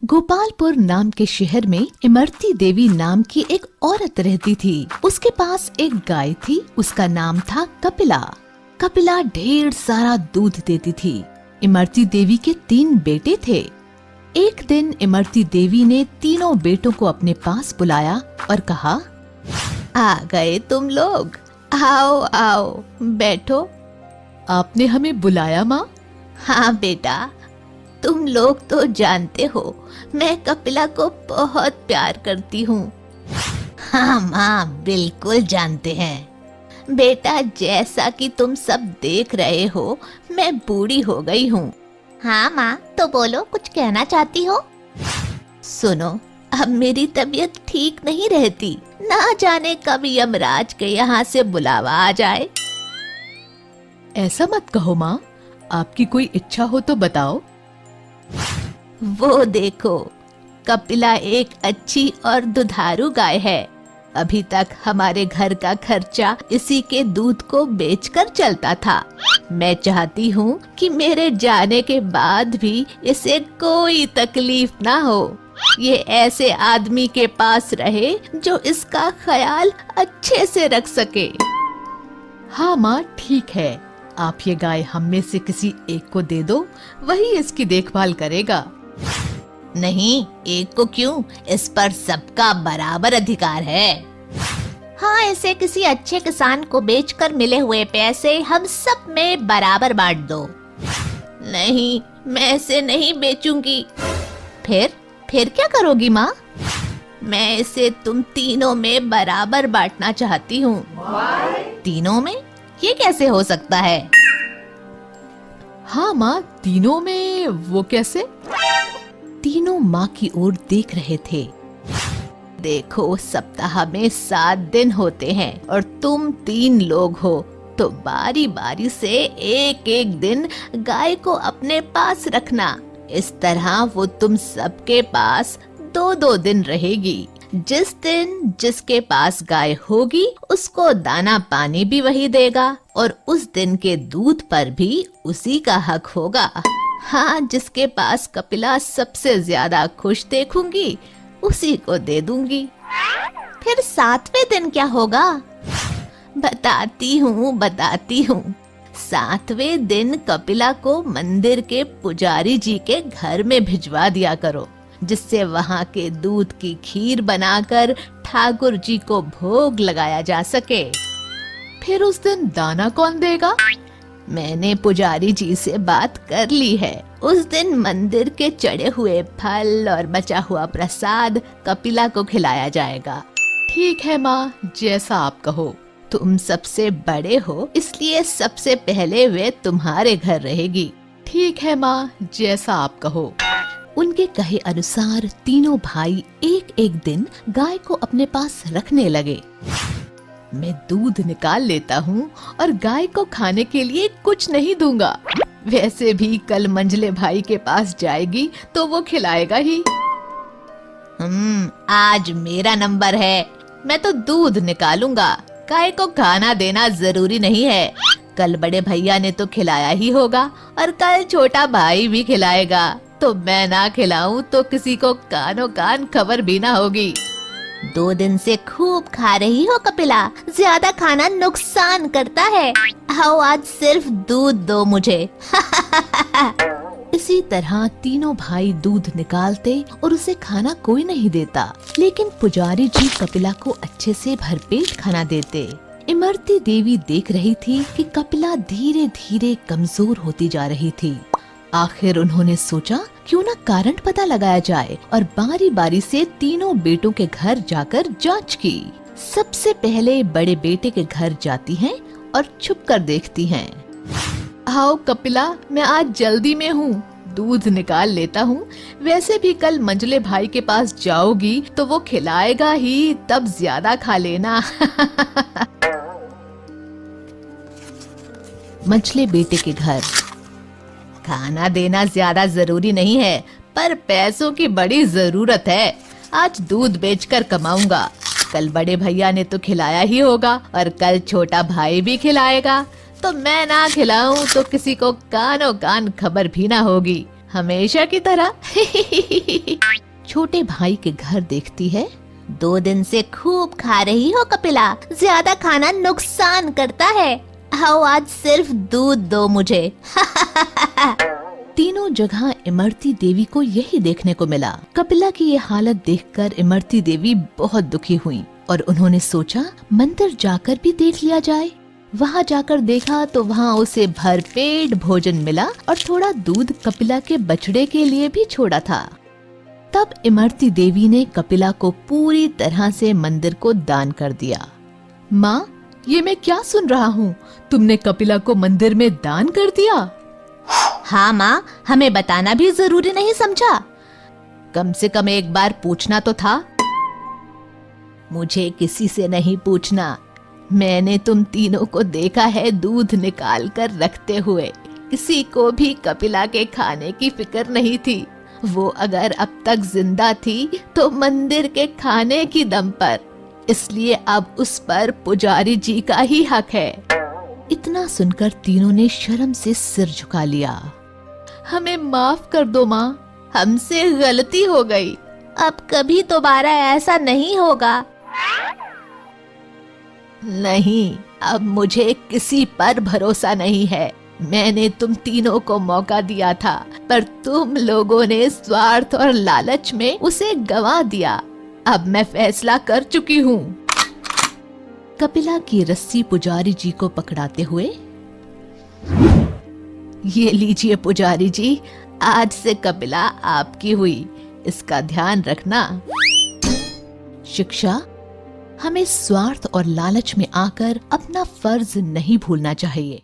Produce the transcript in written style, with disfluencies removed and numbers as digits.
गोपालपुर नाम के शहर में इमरती देवी नाम की एक औरत रहती थी। उसके पास एक गाय थी, उसका नाम था कपिला। कपिला ढेर सारा दूध देती थी। इमरती देवी के 3 बेटे थे। एक दिन इमरती देवी ने तीनों बेटों को अपने पास बुलाया और कहा, आ गए तुम लोग, आओ आओ बैठो। आपने हमें बुलाया माँ? हाँ बेटा, तुम लोग तो जानते हो मैं कपिला को बहुत प्यार करती हूँ। हाँ माँ, बिल्कुल जानते हैं बेटा। जैसा कि तुम सब देख रहे हो, मैं बूढ़ी हो गई हूँ। हाँ माँ, तो बोलो, कुछ कहना चाहती हो? सुनो, अब मेरी तबीयत ठीक नहीं रहती, ना जाने कब यमराज के यहाँ से बुलावा आ जाए। ऐसा मत कहो माँ, आपकी कोई इच्छा हो तो बताओ। वो देखो, कपिला एक अच्छी और दुधारू गाय है। अभी तक हमारे घर का खर्चा इसी के दूध को बेचकर चलता था। मैं चाहती हूँ कि मेरे जाने के बाद भी इसे कोई तकलीफ ना हो। ये ऐसे आदमी के पास रहे जो इसका ख्याल अच्छे से रख सके। हाँ माँ, ठीक है, आप ये गाय हम में से किसी एक को दे दो, वही इसकी देखभाल करेगा। नहीं, एक को क्यों? इस पर सबका बराबर अधिकार है। हाँ, इसे किसी अच्छे किसान को बेचकर मिले हुए पैसे हम सब में बराबर बांट दो। नहीं, मैं इसे नहीं बेचूंगी। फिर क्या करोगी माँ? मैं इसे तुम तीनों में बराबर बांटना चाहती हूँ। तीनों में? ये कैसे हो सकता है? हाँ माँ, तीनों में वो कैसे? तीनों माँ की ओर देख रहे थे। देखो, सप्ताह में 7 दिन होते हैं और तुम 3 लोग हो, तो बारी बारी से एक एक दिन गाय को अपने पास रखना। इस तरह वो तुम सबके पास 2-2 दिन रहेगी। जिस दिन जिसके पास गाय होगी, उसको दाना पानी भी वही देगा और उस दिन के दूध पर भी उसी का हक होगा। हाँ, जिसके पास कपिला सबसे ज्यादा खुश देखूंगी, उसी को दे दूंगी। फिर 7वें दिन क्या होगा? बताती हूँ। 7वें दिन कपिला को मंदिर के पुजारी जी के घर में भिजवा दिया करो, जिससे वहाँ के दूध की खीर बनाकर ठाकुर जी को भोग लगाया जा सके। फिर उस दिन दाना कौन देगा? मैंने पुजारी जी से बात कर ली है। उस दिन मंदिर के चढ़े हुए फल और बचा हुआ प्रसाद कपिला को खिलाया जाएगा। ठीक है माँ, जैसा आप कहो। तुम सबसे बड़े हो, इसलिए सबसे पहले वे तुम्हारे घर रहेगी। ठीक है माँ, जैसा आप कहो। उनके कहे अनुसार तीनों भाई एक एक दिन गाय को अपने पास रखने लगे। मैं दूध निकाल लेता हूँ और गाय को खाने के लिए कुछ नहीं दूंगा। वैसे भी कल मंझले भाई के पास जाएगी तो वो खिलाएगा ही। आज मेरा नंबर है, मैं तो दूध निकालूंगा। गाय को खाना देना जरूरी नहीं है। कल बड़े भैया ने तो खिलाया ही होगा और कल छोटा भाई भी खिलाएगा। तो मैं ना खिलाऊं तो किसी को कानो कान खबर भी ना होगी। 2 दिन से खूब खा रही हो कपिला, ज्यादा खाना नुकसान करता है। आओ, आज सिर्फ दूध दो मुझे। इसी तरह तीनों भाई दूध निकालते और उसे खाना कोई नहीं देता, लेकिन पुजारी जी कपिला को अच्छे से भरपेट खाना देते। इमरती देवी देख रही थी कि कपिला धीरे धीरे कमजोर होती जा रही थी। आखिर उन्होंने सोचा क्यों ना कारण पता लगाया जाए और बारी बारी से तीनों बेटों के घर जाकर जांच की। सबसे पहले बड़े बेटे के घर जाती हैं और छुप कर देखती हैं। आओ कपिला, मैं आज जल्दी में हूँ, दूध निकाल लेता हूँ। वैसे भी कल मंझले भाई के पास जाओगी तो वो खिलाएगा ही, तब ज्यादा खा लेना। मंझले बेटे के घर। खाना देना ज्यादा जरूरी नहीं है, पर पैसों की बड़ी जरूरत है। आज दूध बेचकर कमाऊंगा। कल बड़े भैया ने तो खिलाया ही होगा और कल छोटा भाई भी खिलाएगा। तो मैं ना खिलाऊं तो किसी को कानो कान खबर भी ना होगी। हमेशा की तरह। छोटे भाई के घर देखती है। 2 दिन से खूब खा रही हो कपिला, ज्यादा खाना नुकसान करता है। आओ आज सिर्फ दूध दो मुझे। तीनों जगह इमरती देवी को यही देखने को मिला। कपिला की ये हालत देखकर इमरती देवी बहुत दुखी हुई और उन्होंने सोचा मंदिर जाकर भी देख लिया जाए। वहाँ जाकर देखा तो वहाँ उसे भरपेट भोजन मिला और थोड़ा दूध कपिला के बछड़े के लिए भी छोड़ा था। तब इमरती देवी ने कपिला को पूरी तरह से मंदिर को दान कर दिया। माँ, ये मैं क्या सुन रहा हूँ? तुमने कपिला को मंदिर में दान कर दिया? हाँ माँ, हमें बताना भी जरूरी नहीं समझा? कम से कम एक बार पूछना तो था। मुझे किसी से नहीं पूछना। मैंने तुम तीनों को देखा है दूध निकाल कर रखते हुए। किसी को भी कपिला के खाने की फिक्र नहीं थी। वो अगर अब तक जिंदा थी तो मंदिर के खाने की दम पर, इसलिए अब उस पर पुजारी जी का ही हक है। इतना सुनकर तीनों ने शर्म से सिर झुका लिया। हमें माफ कर दो माँ, हमसे गलती हो गई। अब कभी दोबारा ऐसा नहीं होगा। नहीं, अब मुझे किसी पर भरोसा नहीं है। मैंने तुम तीनों को मौका दिया था, पर तुम लोगों ने स्वार्थ और लालच में उसे गंवा दिया। अब मैं फैसला कर चुकी हूँ। कपिला की रस्सी पुजारी जी को पकड़ाते हुए, ये लीजिए पुजारी जी, आज से कपिला आपकी हुई, इसका ध्यान रखना। शिक्षा, हमें स्वार्थ और लालच में आकर अपना फर्ज नहीं भूलना चाहिए।